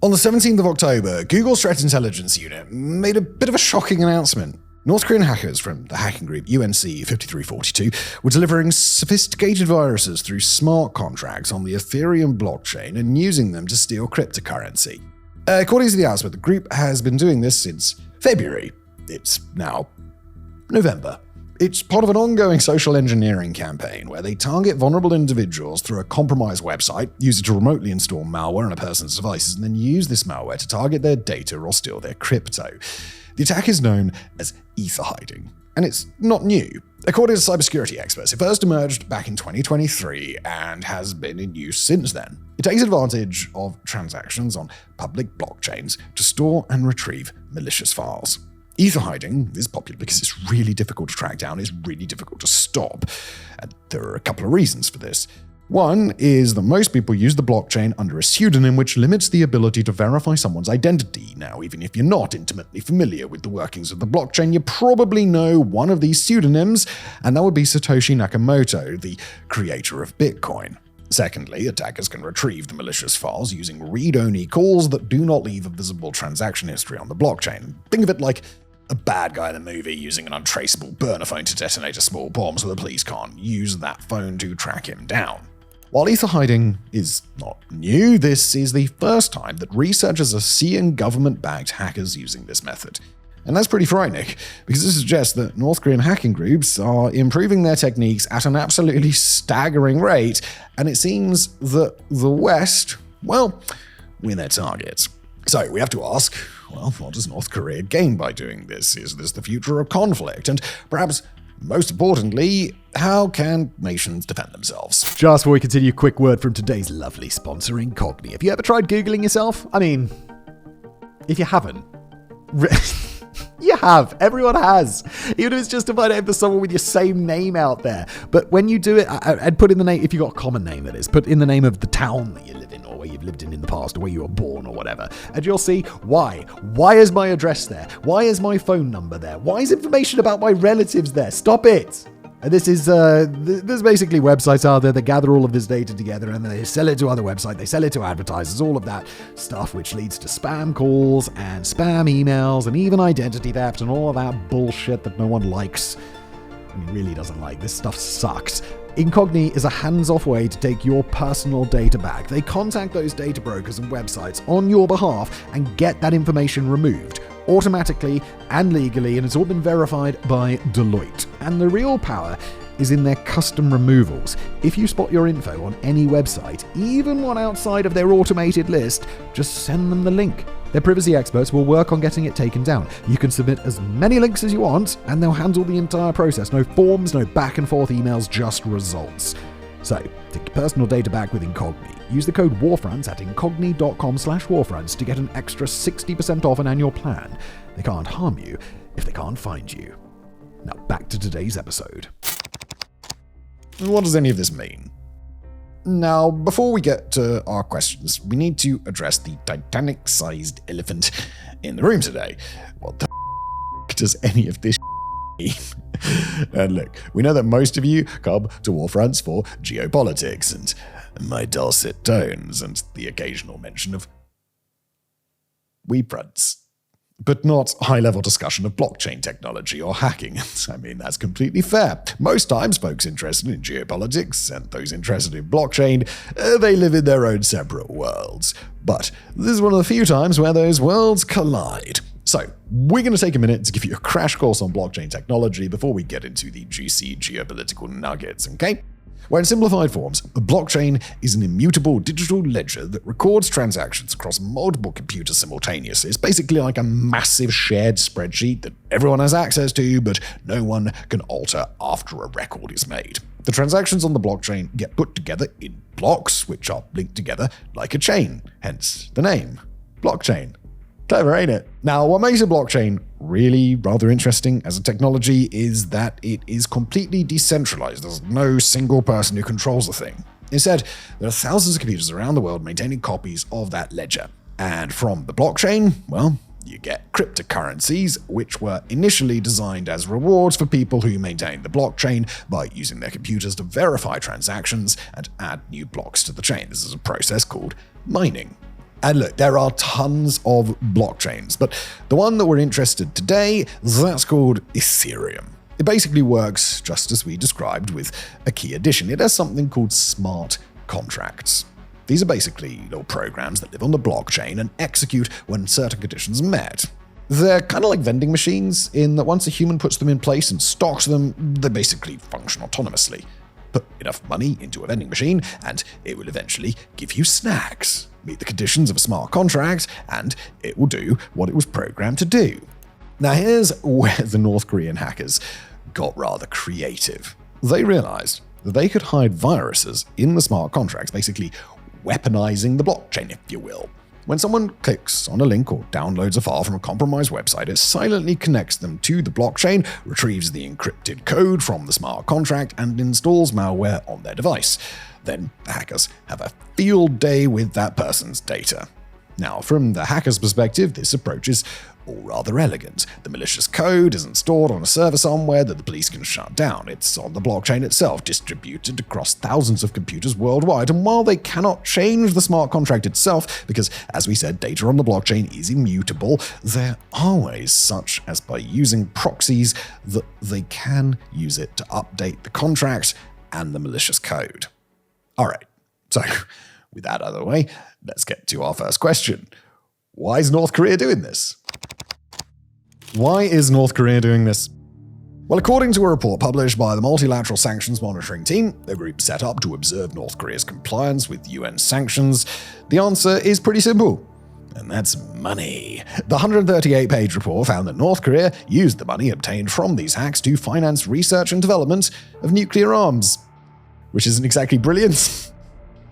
On the 17th of October, Google's Threat Intelligence Unit made a bit of a shocking announcement. North Korean hackers from the hacking group UNC 5342 were delivering sophisticated viruses through smart contracts on the Ethereum blockchain and using them to steal cryptocurrency. According to the announcement, the group has been doing this since February. It's now November. It's part of an ongoing social engineering campaign where they target vulnerable individuals through a compromised website, use it to remotely install malware on a person's devices, and then use this malware to target their data or steal their crypto. The attack is known as ether hiding, and it's not new. According to cybersecurity experts, it first emerged back in 2023 and has been in use since then. It takes advantage of transactions on public blockchains to store and retrieve malicious files. Ether hiding is popular because it's really difficult to track down, it's really difficult to stop. And there are a couple of reasons for this. One is that most people use the blockchain under a pseudonym, which limits the ability to verify someone's identity. Now, even if you're not intimately familiar with the workings of the blockchain, you probably know one of these pseudonyms, and that would be Satoshi Nakamoto, the creator of Bitcoin. Secondly, attackers can retrieve the malicious files using read-only calls that do not leave a visible transaction history on the blockchain. Think of it like a bad guy in a movie using an untraceable burner phone to detonate a small bomb so the police can't use that phone to track him down. While ether hiding is not new, this is the first time that researchers are seeing government-backed hackers using this method. And that's pretty frightening, because this suggests that North Korean hacking groups are improving their techniques at an absolutely staggering rate, and it seems that the West, well, we're their targets. So we have to ask, well, what does North Korea gain by doing this? Is this the future of conflict? And perhaps most importantly, how can nations defend themselves? Just before we continue, quick word from today's lovely sponsor, Incogni. Have you ever tried Googling yourself? I mean, if you haven't, you have. Everyone has. Even if it's just to find out if there's someone with your same name out there. But when you do it, I'd put in the name, if you've got a common name that is, put in the name of the town that you live in or where you've lived in the past or where you were born or whatever. And you'll see why. Why is my address there? Why is my phone number there? Why is information about my relatives there? Stop it. And this is, there's basically websites out there that gather all of this data together and they sell it to other websites, they sell it to advertisers, all of that stuff, which leads to spam calls and spam emails and even identity theft and all of that bullshit that no one likes and really doesn't like. This stuff sucks. Incogni is a hands-off way to take your personal data back. They contact those data brokers and websites on your behalf and get that information removed automatically and legally, and it's all been verified by Deloitte. And the real power is in their custom removals. If you spot your info on any website, even one outside of their automated list, just send them the link. Their privacy experts will work on getting it taken down. You can submit as many links as you want, and they'll handle the entire process. No forms, no back and forth emails, just results. So, take your personal data back with Incogni. Use the code WarFronts at incogni.com/warfronts to get an extra 60% off an annual plan. They can't harm you if they can't find you. Now back to today's episode. What does any of this mean? Now, before we get to our questions, we need to address the Titanic-sized elephant in the room today. What the does any of this mean? And look, we know that most of you come to WarFronts for geopolitics and my dulcet tones and the occasional mention of WeFronts, but not high-level discussion of blockchain technology or hacking. I mean, that's completely fair. Most times, folks interested in geopolitics and those interested in blockchain, they live in their own separate worlds. But this is one of the few times where those worlds collide. So, we're going to take a minute to give you a crash course on blockchain technology before we get into the juicy geopolitical nuggets, okay? Where in simplified forms, a blockchain is an immutable digital ledger that records transactions across multiple computers simultaneously. It's basically like a massive shared spreadsheet that everyone has access to, but no one can alter after a record is made. The transactions on the blockchain get put together in blocks, which are linked together like a chain, hence the name, blockchain. Clever, ain't it? Now, what makes a blockchain really rather interesting as a technology is that it is completely decentralized. There's no single person who controls the thing. Instead, there are thousands of computers around the world maintaining copies of that ledger. And from the blockchain, well, you get cryptocurrencies, which were initially designed as rewards for people who maintain the blockchain by using their computers to verify transactions and add new blocks to the chain. This is a process called mining. And look, there are tons of blockchains, but the one that we're interested today, that's called Ethereum. It basically works just as we described with a key addition. It has something called smart contracts. These are basically little programs that live on the blockchain and execute when certain conditions are met. They're kind of like vending machines in that once a human puts them in place and stocks them, they basically function autonomously. Put enough money into a vending machine and it will eventually give you snacks. Meet the conditions of a smart contract and it will do what it was programmed to do. Now here's where the North Korean hackers got rather creative. They realized that they could hide viruses in the smart contracts, basically weaponizing the blockchain, if you will. When someone clicks on a link or downloads a file from a compromised website, it silently connects them to the blockchain, retrieves the encrypted code from the smart contract, and installs malware on their device. Then the hackers have a field day with that person's data. Now, from the hacker's perspective, this approach is all rather elegant. The malicious code isn't stored on a server somewhere that the police can shut down. It's on the blockchain itself, distributed across thousands of computers worldwide. And while they cannot change the smart contract itself, because, as we said, data on the blockchain is immutable, there are ways, such as by using proxies, that they can use it to update the contract and the malicious code. All right, so with that out of the way, let's get to our first question. Why is North Korea doing this? Why is North Korea doing this? Well, according to a report published by the Multilateral Sanctions Monitoring Team, a group set up to observe North Korea's compliance with UN sanctions, the answer is pretty simple. And that's money. The 138-page report found that North Korea used the money obtained from these hacks to finance research and development of nuclear arms. Which isn't exactly brilliant.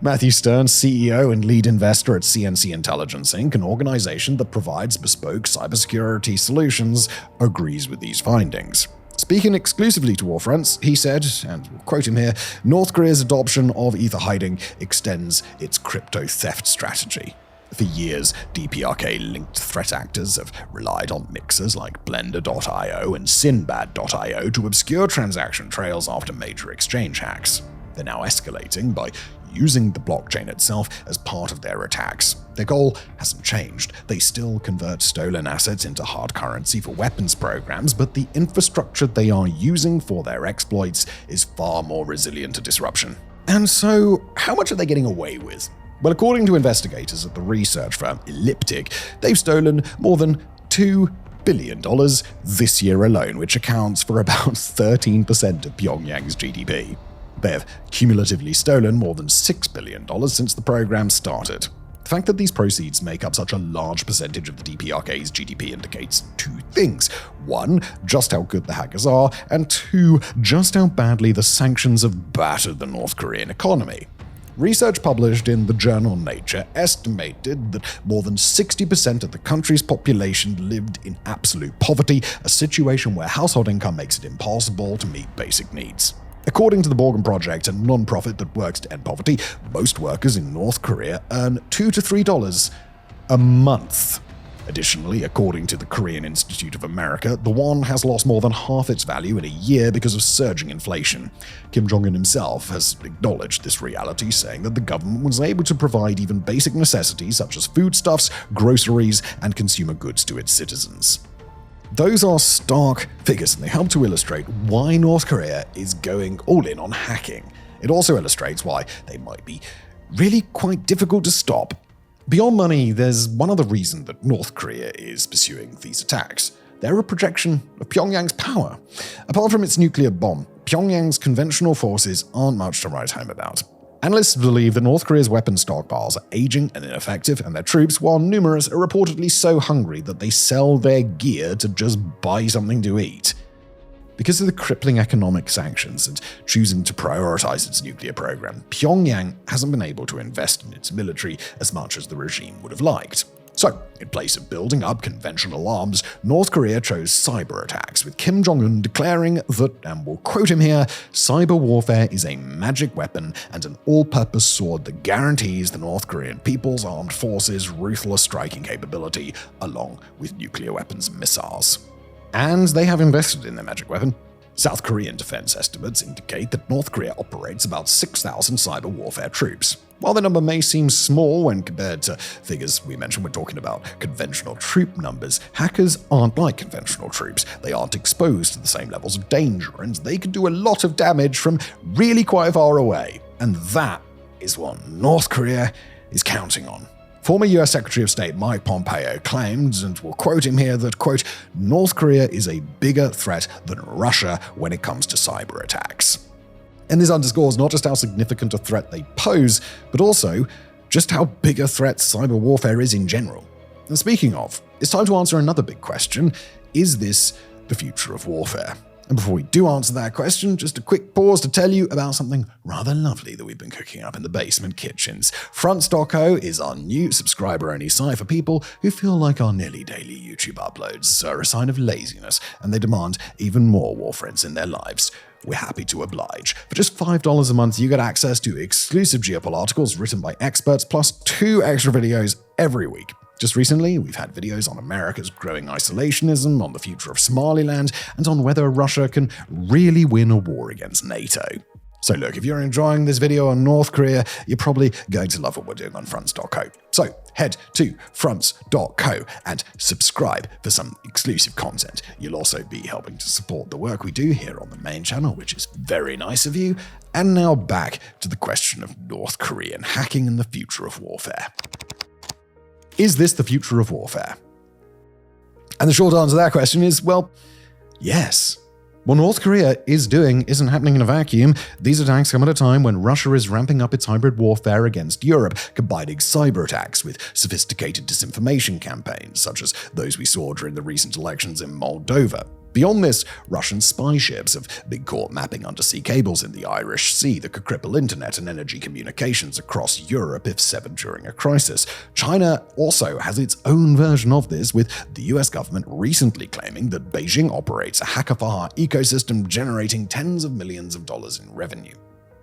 Matthew Stern, CEO and lead investor at CNC Intelligence Inc., an organization that provides bespoke cybersecurity solutions, agrees with these findings. Speaking exclusively to WarFronts, he said, and we'll quote him here, North Korea's adoption of ether hiding extends its crypto theft strategy. For years, DPRK-linked threat actors have relied on mixers like Blender.io and Sinbad.io to obscure transaction trails after major exchange hacks. They're now escalating by using the blockchain itself as part of their attacks. Their goal hasn't changed. They still convert stolen assets into hard currency for weapons programs, but the infrastructure they are using for their exploits is far more resilient to disruption. And so, how much are they getting away with? Well, according to investigators at the research firm Elliptic, they've stolen more than $2 billion this year alone, which accounts for about 13% of Pyongyang's GDP. They have cumulatively stolen more than $6 billion since the program started. The fact that these proceeds make up such a large percentage of the DPRK's GDP indicates two things. One, just how good the hackers are, and two, just how badly the sanctions have battered the North Korean economy. Research published in the journal Nature estimated that more than 60% of the country's population lived in absolute poverty, a situation where household income makes it impossible to meet basic needs. According to the Borgen Project, a non-profit that works to end poverty, most workers in North Korea earn $2 to $3 a month. Additionally, according to the Korean Institute of America, the won has lost more than half its value in a year because of surging inflation. Kim Jong-un himself has acknowledged this reality, saying that the government was able to provide even basic necessities such as foodstuffs, groceries, and consumer goods to its citizens. Those are stark figures, and they help to illustrate why North Korea is going all in on hacking. It also illustrates why they might be really quite difficult to stop. Beyond money, there's one other reason that North Korea is pursuing these attacks. They're a projection of Pyongyang's power. Apart from its nuclear bomb, Pyongyang's conventional forces aren't much to write home about. Analysts believe that North Korea's weapon stockpiles are aging and ineffective, and their troops, while numerous, are reportedly so hungry that they sell their gear to just buy something to eat. Because of the crippling economic sanctions and choosing to prioritize its nuclear program, Pyongyang hasn't been able to invest in its military as much as the regime would have liked. So, in place of building up conventional arms, North Korea chose cyber attacks, with Kim Jong-un declaring that, and we'll quote him here, cyber warfare is a magic weapon and an all-purpose sword that guarantees the North Korean people's armed forces ruthless striking capability, along with nuclear weapons and missiles. And they have invested in their magic weapon. South Korean defense estimates indicate that North Korea operates about 6,000 cyber warfare troops. While the number may seem small when compared to figures we mentioned when talking about conventional troop numbers, hackers aren't like conventional troops. They aren't exposed to the same levels of danger, and they can do a lot of damage from really quite far away. And that is what North Korea is counting on. Former US Secretary of State Mike Pompeo claimed, and we'll quote him here, that, quote, North Korea is a bigger threat than Russia when it comes to cyber attacks. And this underscores not just how significant a threat they pose, but also just how big a threat cyber warfare is in general. And speaking of, it's time to answer another big question. Is this the future of warfare? And before we do answer that question, just a quick pause to tell you about something rather lovely that we've been cooking up in the basement kitchens. Fronts.co is our new subscriber-only site for people who feel like our nearly daily YouTube uploads are a sign of laziness and they demand even more WarFronts in their lives. We're happy to oblige. For just $5 a month, you get access to exclusive geopol articles written by experts, plus 2 extra videos every week. Just recently, we've had videos on America's growing isolationism, on the future of Somaliland, and on whether Russia can really win a war against NATO. So look, if you're enjoying this video on North Korea, you're probably going to love what we're doing on Fronts.co. So head to Fronts.co and subscribe for some exclusive content. You'll also be helping to support the work we do here on the main channel, which is very nice of you. And now back to the question of North Korean hacking and the future of warfare. Is this the future of warfare? And the short answer to that question is, well, yes. What North Korea is doing isn't happening in a vacuum. These attacks come at a time when Russia is ramping up its hybrid warfare against Europe, combining cyber attacks with sophisticated disinformation campaigns, such as those we saw during the recent elections in Moldova. Beyond this, Russian spy ships have been caught mapping undersea cables in the Irish Sea that could cripple internet and energy communications across Europe if severed during a crisis. China also has its own version of this, with the US government recently claiming that Beijing operates a hacker-for-hire ecosystem generating tens of millions of dollars in revenue.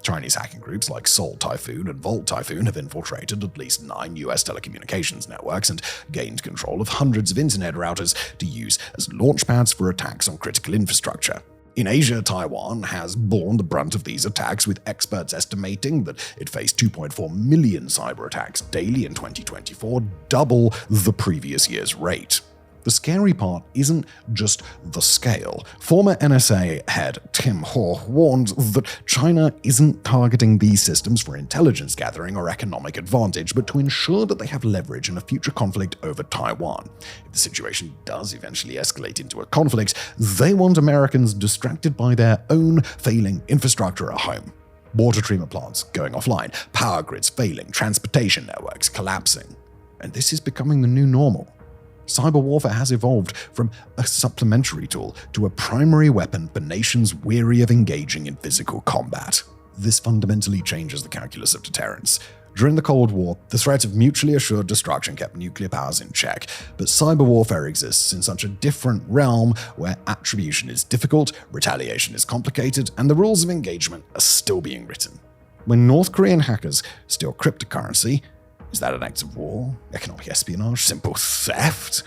Chinese hacking groups like Seoul Typhoon and Volt Typhoon have infiltrated at least 9 US telecommunications networks and gained control of hundreds of internet routers to use as launchpads for attacks on critical infrastructure. In Asia, Taiwan has borne the brunt of these attacks, with experts estimating that it faced 2.4 million cyber attacks daily in 2024, double the previous year's rate. The scary part isn't just the scale. Former NSA head Tim Ho warned that China isn't targeting these systems for intelligence gathering or economic advantage, but to ensure that they have leverage in a future conflict over Taiwan. If the situation does eventually escalate into a conflict, they want Americans distracted by their own failing infrastructure at home. Water treatment plants going offline, power grids failing, transportation networks collapsing. And this is becoming the new normal. Cyber warfare has evolved from a supplementary tool to a primary weapon for nations weary of engaging in physical combat. This fundamentally changes the calculus of deterrence. During the Cold War, the threat of mutually assured destruction kept nuclear powers in check, but cyber warfare exists in such a different realm where attribution is difficult, retaliation is complicated, and the rules of engagement are still being written. When North Korean hackers steal cryptocurrency, is that an act of war, economic espionage, simple theft?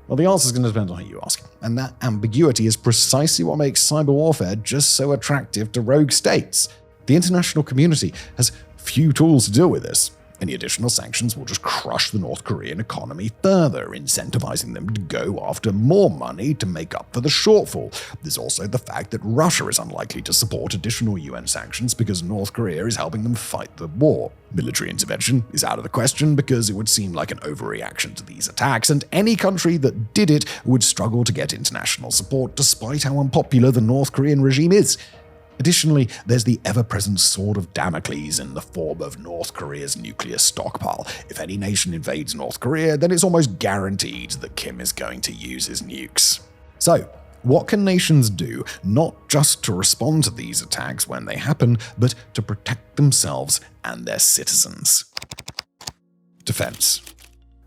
Well, the answer is going to depend on who you ask. And that ambiguity is precisely what makes cyber warfare just so attractive to rogue states. The international community has few tools to deal with this. Any additional sanctions will just crush the North Korean economy further, incentivizing them to go after more money to make up for the shortfall. There's also the fact that Russia is unlikely to support additional UN sanctions because North Korea is helping them fight the war. Military intervention is out of the question because it would seem like an overreaction to these attacks, and any country that did it would struggle to get international support despite how unpopular the North Korean regime is. Additionally, there's the ever-present sword of Damocles in the form of North Korea's nuclear stockpile. If any nation invades North Korea, then it's almost guaranteed that Kim is going to use his nukes. So, what can nations do not just to respond to these attacks when they happen, but to protect themselves and their citizens? Defense.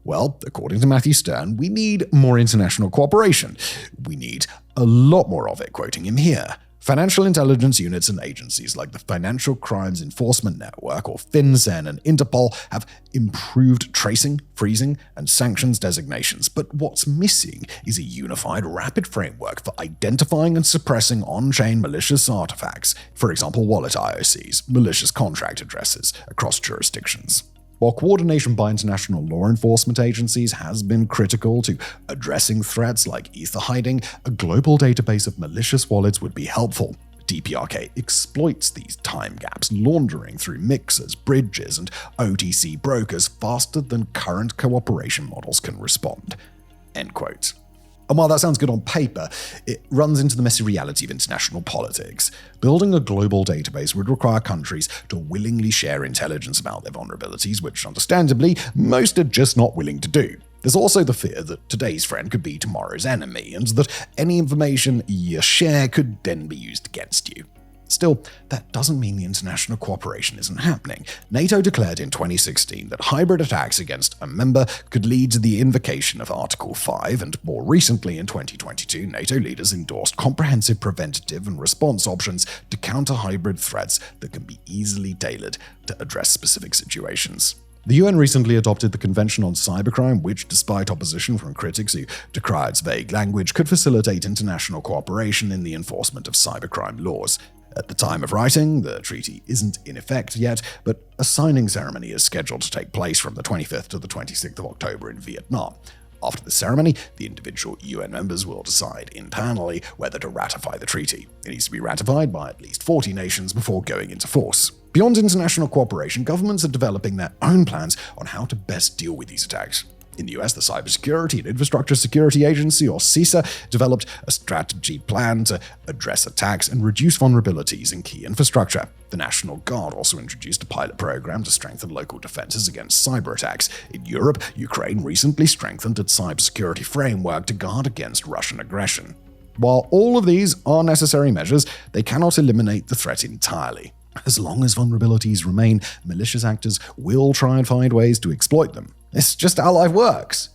Well, according to Matthew Stern, we need more international cooperation. We need a lot more of it, quoting him here. Financial intelligence units and agencies like the Financial Crimes Enforcement Network, or FinCEN, and Interpol have improved tracing, freezing, and sanctions designations. But what's missing is a unified, rapid framework for identifying and suppressing on-chain malicious artifacts, for example, wallet IOCs, malicious contract addresses, across jurisdictions. While coordination by international law enforcement agencies has been critical to addressing threats like ether hiding, a global database of malicious wallets would be helpful. DPRK exploits these time gaps, laundering through mixers, bridges, and OTC brokers faster than current cooperation models can respond. End quote. And while that sounds good on paper, it runs into the messy reality of international politics. Building a global database would require countries to willingly share intelligence about their vulnerabilities, which, understandably, most are just not willing to do. There's also the fear that today's friend could be tomorrow's enemy, and that any information you share could then be used against you. Still, that doesn't mean the international cooperation isn't happening. NATO declared in 2016 that hybrid attacks against a member could lead to the invocation of Article 5, and more recently in 2022, NATO leaders endorsed comprehensive preventative and response options to counter hybrid threats that can be easily tailored to address specific situations. The UN recently adopted the Convention on Cybercrime, which, despite opposition from critics who decry its vague language, could facilitate international cooperation in the enforcement of cybercrime laws. At the time of writing, the treaty isn't in effect yet, but a signing ceremony is scheduled to take place from the 25th to the 26th of October in Vietnam. After the ceremony, the individual UN members will decide internally whether to ratify the treaty. It needs to be ratified by at least 40 nations before going into force. Beyond international cooperation, governments are developing their own plans on how to best deal with these attacks. In the US, the Cybersecurity and Infrastructure Security Agency, or CISA, developed a strategy plan to address attacks and reduce vulnerabilities in key infrastructure. The National Guard also introduced a pilot program to strengthen local defenses against cyber attacks. In Europe, Ukraine recently strengthened its cybersecurity framework to guard against Russian aggression. While all of these are necessary measures, they cannot eliminate the threat entirely. As long as vulnerabilities remain, malicious actors will try and find ways to exploit them. It's just how life works.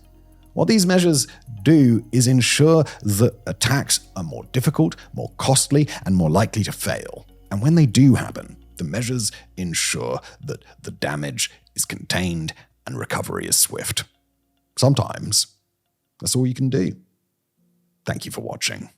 What these measures do is ensure that attacks are more difficult, more costly, and more likely to fail. And when they do happen, the measures ensure that the damage is contained and recovery is swift. Sometimes, that's all you can do. Thank you for watching.